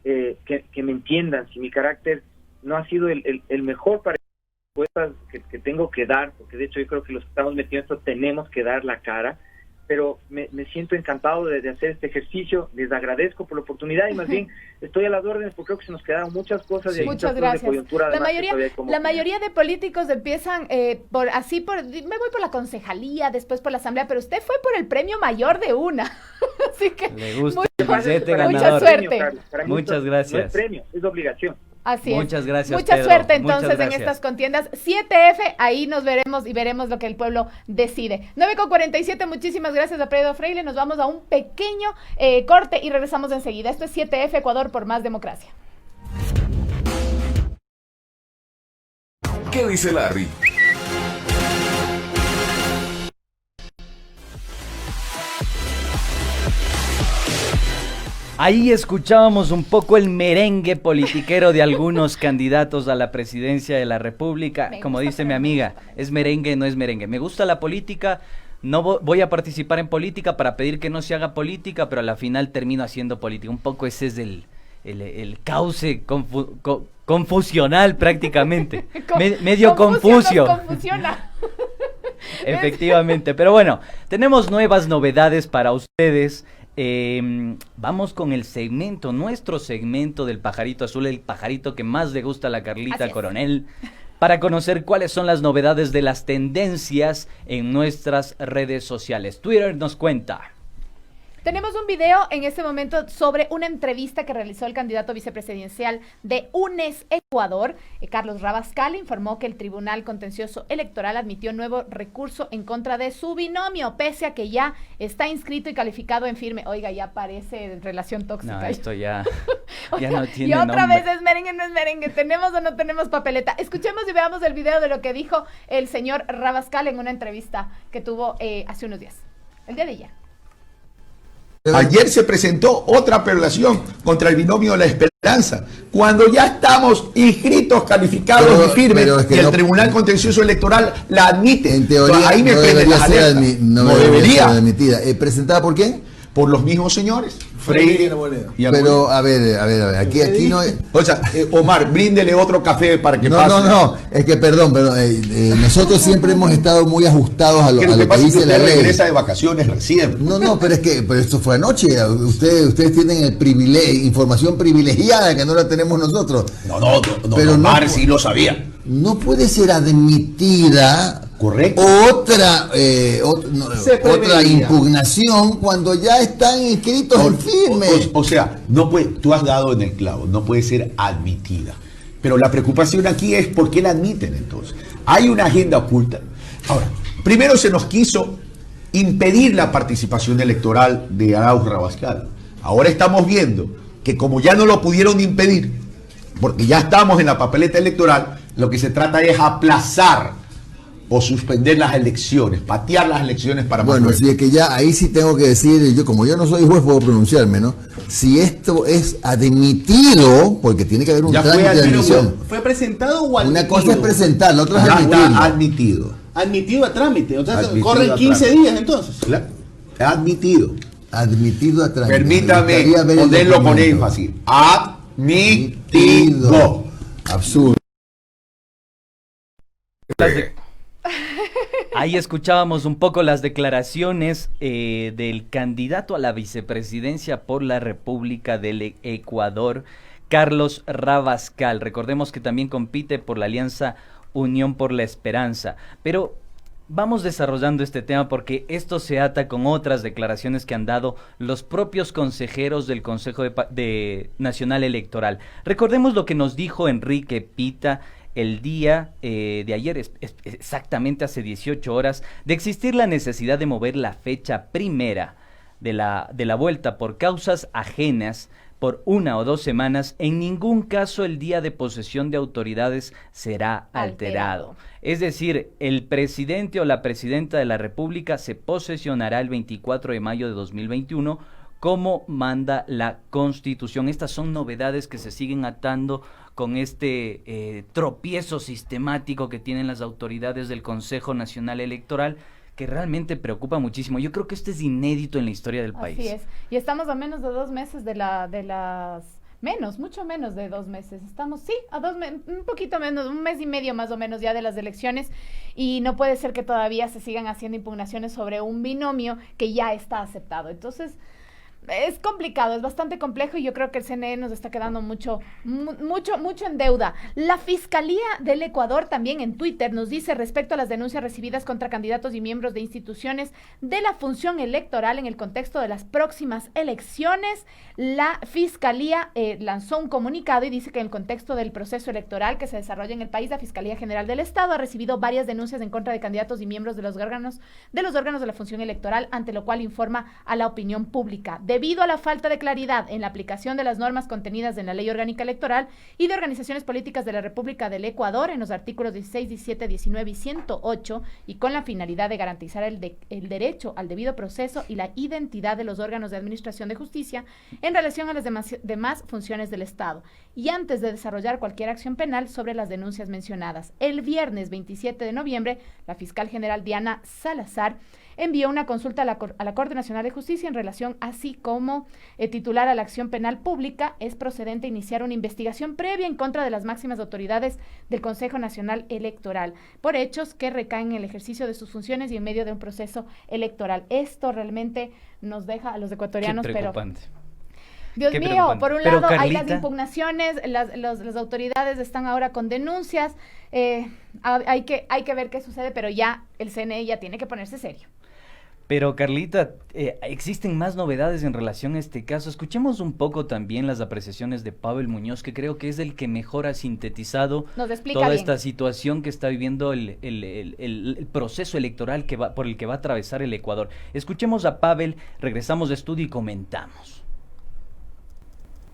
que me entiendan. Si mi carácter no ha sido el mejor para las respuestas que tengo que dar, porque de hecho yo creo que los que estamos metidos en esto tenemos que dar la cara, pero me siento encantado de hacer este ejercicio, les agradezco por la oportunidad y más bien estoy a las órdenes porque creo que se nos quedaron muchas cosas. Sí. Y Muchas de gracias. coyuntura, La además, mayoría de políticos empiezan me voy por la concejalía, después por la asamblea, pero usted fue por el premio mayor de una. Así que Le gusta mucha- el billete mucha ganador. suerte. Para mí Muchas esto gracias. No es premio, es obligación. Así es. Muchas gracias, Mucha Pedro. suerte Muchas entonces en gracias. estas contiendas. 7F, ahí nos veremos y veremos lo que el pueblo decide. 9:47, muchísimas gracias a Pedro Freile. Nos vamos a un pequeño corte y regresamos enseguida. Esto es 7F Ecuador por más democracia. ¿Qué dice Larry? Ahí escuchábamos un poco el merengue politiquero de algunos candidatos a la presidencia de la República. Como dice mi amiga, es merengue, no es merengue. Me gusta la política, no voy a participar en política para pedir que no se haga política, pero a la final termino haciendo política. Un poco ese es el cauce confusional prácticamente. Medio confuso. Nos confusiona. Efectivamente, pero bueno, tenemos nuevas novedades para ustedes. Vamos con el segmento, nuestro segmento del pajarito azul, el pajarito que más le gusta a la Carlita Coronel, para conocer cuáles son las novedades de las tendencias en nuestras redes sociales. Twitter nos cuenta. Tenemos un video en este momento sobre una entrevista que realizó el candidato vicepresidencial de UNES Ecuador. Carlos Rabascal informó que el Tribunal Contencioso Electoral admitió nuevo recurso en contra de su binomio, pese a que ya está inscrito y calificado en firme. Oiga, ya parece relación tóxica. No, esto ya Oiga, no tiene y otra nombre. vez es merengue, no es merengue. ¿Tenemos o no tenemos papeleta? Escuchemos y veamos el video de lo que dijo el señor Rabascal en una entrevista que tuvo hace unos días. El día de ayer. Ayer se presentó otra apelación contra el binomio de la esperanza, cuando ya estamos inscritos, calificados y firmes, pero es que y el no- Tribunal Contencioso Electoral la admite. En teoría Entonces, ahí me no prende debería las ser, alertas. no debería ser admitida. ¿Presentada por quién? Por los mismos señores, Freire y Pero a ver, aquí no hay... O sea, Omar, bríndele otro café para que pase. No, es que perdón, nosotros siempre hemos estado muy ajustados a lo que dice la ley. Regresa de vacaciones recién. No, pero esto fue anoche. Ustedes tienen el privilegio, información privilegiada que no la tenemos nosotros. Pero Omar sí lo sabía. No puede ser admitida. Correcto. Otra impugnación cuando ya están inscritos en firme. O sea, no puede, tú has dado en el clavo, no puede ser admitida. Pero la preocupación aquí es por qué la admiten entonces. Hay una agenda oculta. Ahora, primero se nos quiso impedir la participación electoral de Arauz Rabascal. Ahora estamos viendo que como ya no lo pudieron impedir, porque ya estamos en la papeleta electoral, lo que se trata es aplazar o suspender las elecciones, patear las elecciones para más Bueno, luego. si es que ya ahí sí tengo que decir, como yo no soy juez puedo pronunciarme, ¿no? Si esto es admitido, porque tiene que haber un Ya fue trámite de admitido. admisión. ¿Fue presentado o admitido? Una cosa es presentar, la otra es Ya admitirlo. está admitido. Admitido a trámite, o sea, Admitido corren a 15 trámite. días entonces. Admitido. Admitido a trámite. Permítame Me gustaría ver el ponerlo con documento. énfasis. Admitido. Absurdo. Ahí escuchábamos un poco las declaraciones del candidato a la vicepresidencia por la República del Ecuador, Carlos Rabascal. Recordemos que también compite por la alianza Unión por la Esperanza. Pero vamos desarrollando este tema porque esto se ata con otras declaraciones que han dado los propios consejeros del Consejo Nacional Electoral. Recordemos lo que nos dijo Enrique Pita el día de ayer, exactamente hace 18 horas, de existir la necesidad de mover la fecha primera de la vuelta por causas ajenas por 1 o 2 semanas, en ningún caso el día de posesión de autoridades será alterado. Es decir, el presidente o la presidenta de la República se posesionará el 24 de mayo de 2021 como manda la Constitución. Estas son novedades que se siguen atando con este tropiezo sistemático que tienen las autoridades del Consejo Nacional Electoral, que realmente preocupa muchísimo. Yo creo que esto es inédito en la historia del país. Así es. Y estamos a menos de 2 meses mucho menos de 2 meses. Estamos, sí, un poquito menos, 1 mes y medio más o menos ya de las elecciones, y no puede ser que todavía se sigan haciendo impugnaciones sobre un binomio que ya está aceptado. Entonces, es complicado, es bastante complejo, y yo creo que el CNE nos está quedando mucho en deuda. La Fiscalía del Ecuador también en Twitter nos dice respecto a las denuncias recibidas contra candidatos y miembros de instituciones de la función electoral en el contexto de las próximas elecciones. La Fiscalía lanzó un comunicado y dice que en el contexto del proceso electoral que se desarrolla en el país, la Fiscalía General del Estado ha recibido varias denuncias en contra de candidatos y miembros de los órganos de la función electoral, ante lo cual informa a la opinión pública. Debido a la falta de claridad en la aplicación de las normas contenidas en la Ley Orgánica Electoral y de organizaciones políticas de la República del Ecuador en los artículos 16, 17, 19 y 108, y con la finalidad de garantizar el derecho al debido proceso y la identidad de los órganos de administración de justicia en relación a las demás funciones del Estado, y antes de desarrollar cualquier acción penal sobre las denuncias mencionadas. El viernes 27 de noviembre, la fiscal general Diana Salazar envió una consulta a la Corte Nacional de Justicia en relación, así como titular a la acción penal pública, es procedente iniciar una investigación previa en contra de las máximas autoridades del Consejo Nacional Electoral por hechos que recaen en el ejercicio de sus funciones y en medio de un proceso electoral. Esto realmente nos deja a los ecuatorianos, pero Dios mío, por un lado hay las impugnaciones, las autoridades están ahora con denuncias, hay que ver qué sucede, pero ya el CNE ya tiene que ponerse serio. Pero Carlita, existen más novedades en relación a este caso. Escuchemos un poco también las apreciaciones de Pavel Muñoz, que creo que es el que mejor ha sintetizado toda esta situación que está viviendo el proceso electoral por el que va a atravesar el Ecuador. Escuchemos a Pavel, regresamos de estudio y comentamos.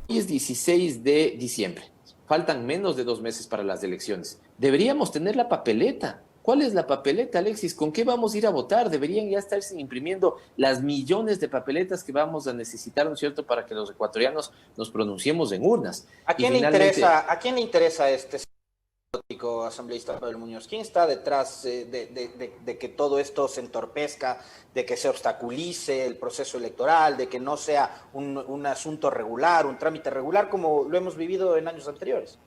Hoy es 16 de diciembre. Faltan menos de 2 meses para las elecciones. Deberíamos tener la papeleta. ¿Cuál es la papeleta, Alexis? ¿Con qué vamos a ir a votar? Deberían ya estarse imprimiendo las millones de papeletas que vamos a necesitar, ¿no es cierto?, para que los ecuatorianos nos pronunciemos en urnas. ¿A quién le interesa este político asambleísta Pavel Muñoz? ¿Quién está detrás de que todo esto se entorpezca, de que se obstaculice el proceso electoral, de que no sea un asunto regular, un trámite regular como lo hemos vivido en años anteriores?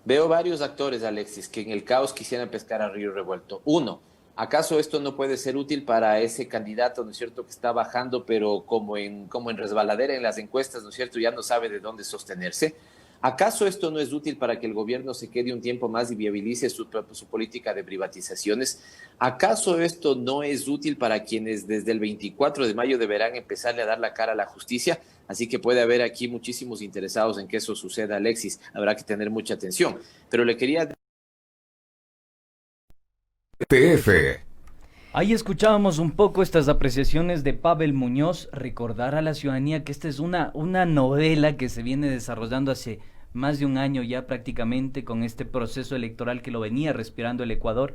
Veo varios actores, Alexis, que en el caos quisieran pescar a río revuelto. Uno, ¿acaso esto no puede ser útil para ese candidato, ¿no es cierto?, que está bajando, pero como en resbaladera en las encuestas, ¿no es cierto?, ya no sabe de dónde sostenerse? ¿Acaso esto no es útil para que el gobierno se quede un tiempo más y viabilice su política de privatizaciones? ¿Acaso esto no es útil para quienes desde el 24 de mayo deberán empezarle a dar la cara a la justicia? Así que puede haber aquí muchísimos interesados en que eso suceda, Alexis. Habrá que tener mucha atención. Pero le quería... Ahí escuchábamos un poco estas apreciaciones de Pavel Muñoz. Recordar a la ciudadanía que esta es una novela que se viene desarrollando hace más de un año ya prácticamente, con este proceso electoral que lo venía respirando el Ecuador.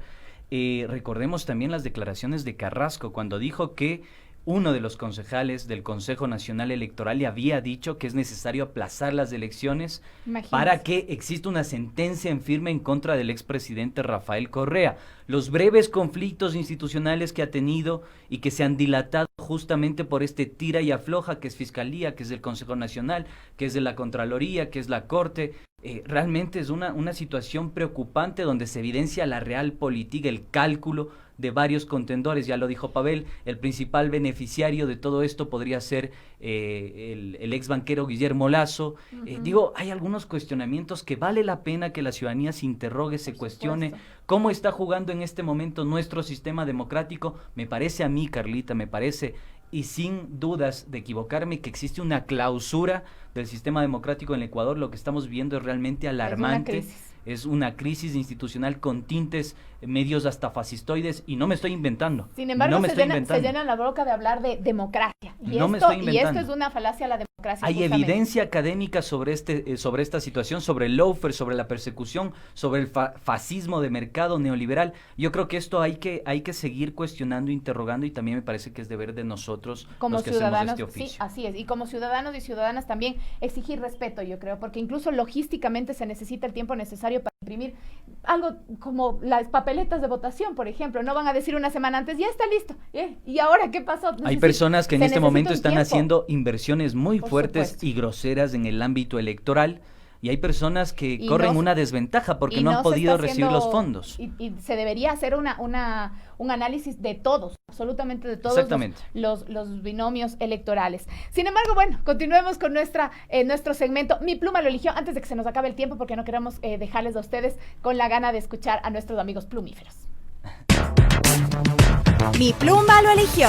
Recordemos también las declaraciones de Carrasco cuando dijo que uno de los concejales del Consejo Nacional Electoral le había dicho que es necesario aplazar las elecciones para que exista una sentencia en firme en contra del expresidente Rafael Correa. Los breves conflictos institucionales que ha tenido y que se han dilatado justamente por este tira y afloja que es Fiscalía, que es el Consejo Nacional, que es de la Contraloría, que es la Corte, realmente es una situación preocupante donde se evidencia la real política, el cálculo de varios contendores. Ya lo dijo Pavel, el principal beneficiario de todo esto podría ser el ex banquero Guillermo Lasso. Digo, hay algunos cuestionamientos que vale la pena que la ciudadanía se interrogue, se cuestione cómo está jugando en este momento nuestro sistema democrático. Me parece a mí, Carlita, me parece, y sin dudas de equivocarme, que existe una clausura del sistema democrático en el Ecuador. Lo que estamos viendo es realmente alarmante. Es una crisis institucional con tintes medios hasta fascistoides, y no me estoy inventando. Sin embargo, se llenan la boca de hablar de democracia. Y esto es una falacia a la democracia. Hay evidencia académica sobre esta situación, sobre el lawfare, sobre la persecución, sobre el fascismo de mercado neoliberal. Yo creo que esto hay que seguir cuestionando, interrogando, y también me parece que es deber de nosotros como los que ciudadanos, hacemos este oficio. Sí, así es. Y como ciudadanos y ciudadanas también exigir respeto, yo creo, porque incluso logísticamente se necesita el tiempo necesario para imprimir algo como las papeletas de votación, por ejemplo. No van a decir una semana antes, ya está listo. ¿Y ahora qué pasó? Hay personas que en este momento están haciendo inversiones muy fuertes y groseras en el ámbito electoral, y hay personas que corren una desventaja porque no han podido recibir los fondos. Y se debería hacer un análisis de todos, absolutamente de todos los binomios electorales. Sin embargo, bueno, continuemos con nuestro segmento. Mi pluma lo eligió, antes de que se nos acabe el tiempo, porque no queremos dejarles a ustedes con la gana de escuchar a nuestros amigos plumíferos. Mi pluma lo eligió.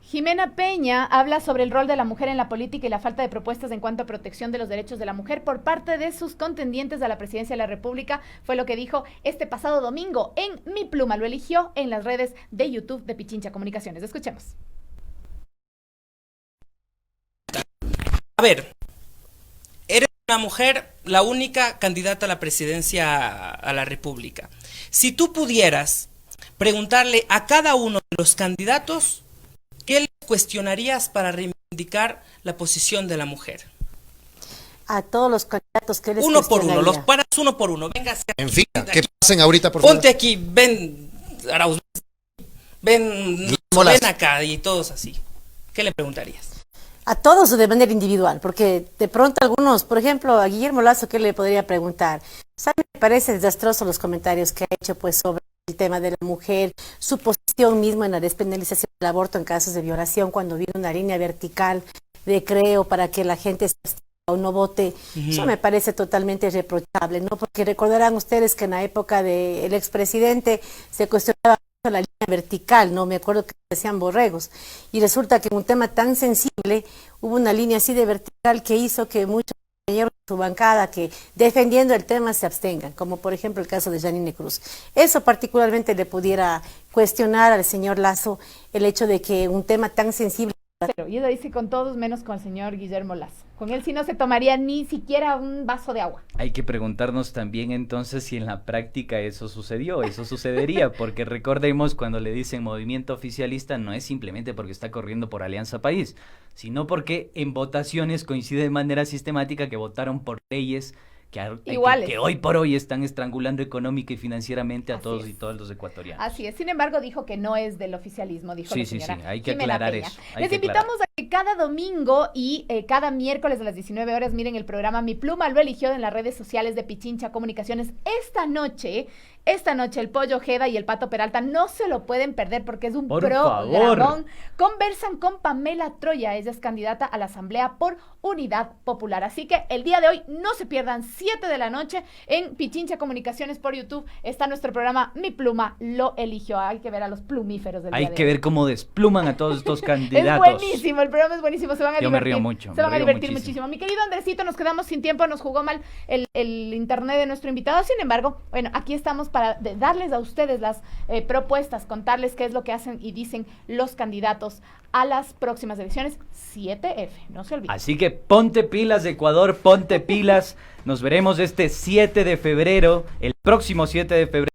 Jimena Peña habla sobre el rol de la mujer en la política y la falta de propuestas en cuanto a protección de los derechos de la mujer por parte de sus contendientes a la presidencia de la República. Fue lo que dijo este pasado domingo en Mi Pluma lo eligió en las redes de YouTube de Pichincha Comunicaciones. Escuchemos. A ver, eres una mujer, la única candidata a la presidencia a la República. Si tú pudieras preguntarle a cada uno de los candidatos, ¿qué les cuestionarías para reivindicar la posición de la mujer? A todos los candidatos que les uno por uno, los paras uno por uno. Venga, en fin, ¿qué pasen ahorita, por favor? Ponte aquí, ven, Arauz, ven acá y todos así. ¿Qué le preguntarías? A todos de manera individual, porque de pronto algunos, por ejemplo, a Guillermo Lasso, ¿qué le podría preguntar? O sea, me parece desastroso los comentarios que ha hecho pues sobre el tema de la mujer, su posición mismo en la despenalización del aborto en casos de violación, cuando viene una línea vertical de creo para que la gente se abstenga o no vote. Eso me parece totalmente reprochable, ¿no? Porque recordarán ustedes que en la época del expresidente se cuestionaba la línea vertical, no me acuerdo que decían borregos, y resulta que en un tema tan sensible hubo una línea así de vertical que hizo que muchos compañeros de su bancada que defendiendo el tema se abstengan, como por ejemplo el caso de Janine Cruz. Eso particularmente le pudiera cuestionar al señor Lasso, el hecho de que un tema tan sensible. Y eso dice con todos menos con el señor Guillermo Lasso. Con él sí no se tomaría ni siquiera un vaso de agua. Hay que preguntarnos también entonces si en la práctica eso sucedió, eso sucedería, porque recordemos cuando le dicen movimiento oficialista no es simplemente porque está corriendo por Alianza País, sino porque en votaciones coincide de manera sistemática que votaron por leyes que hoy por hoy están estrangulando económica y financieramente a todos y todas los ecuatorianos. Así es, sin embargo dijo que no es del oficialismo, dijo la señora Sí, hay que Jimena aclarar Peña. eso. Les invitamos a que cada domingo y cada miércoles a las 19 horas miren el programa Mi Pluma lo eligió en las redes sociales de Pichincha Comunicaciones. Esta noche el Pollo Ojeda y el Pato Peralta no se lo pueden perder porque es un programón. Conversan con Pamela Troya, ella es candidata a la Asamblea por Unidad Popular. Así que el día de hoy no se pierdan, 7 de la noche en Pichincha Comunicaciones por YouTube está nuestro programa Mi Pluma lo eligió. Hay que ver a los plumíferos del día de hoy. Hay que ver cómo despluman a todos estos candidatos. Es buenísimo, el programa es buenísimo, se van a divertir. Yo me río mucho. Se van a divertir muchísimo. Mi querido Andresito, nos quedamos sin tiempo, nos jugó mal el internet de nuestro invitado. Sin embargo, bueno, aquí estamos para darles a ustedes las propuestas, contarles qué es lo que hacen y dicen los candidatos a las próximas elecciones 7F, no se olviden. Así que ponte pilas, Ecuador, ponte pilas. Nos veremos este 7 de febrero, el próximo 7 de febrero.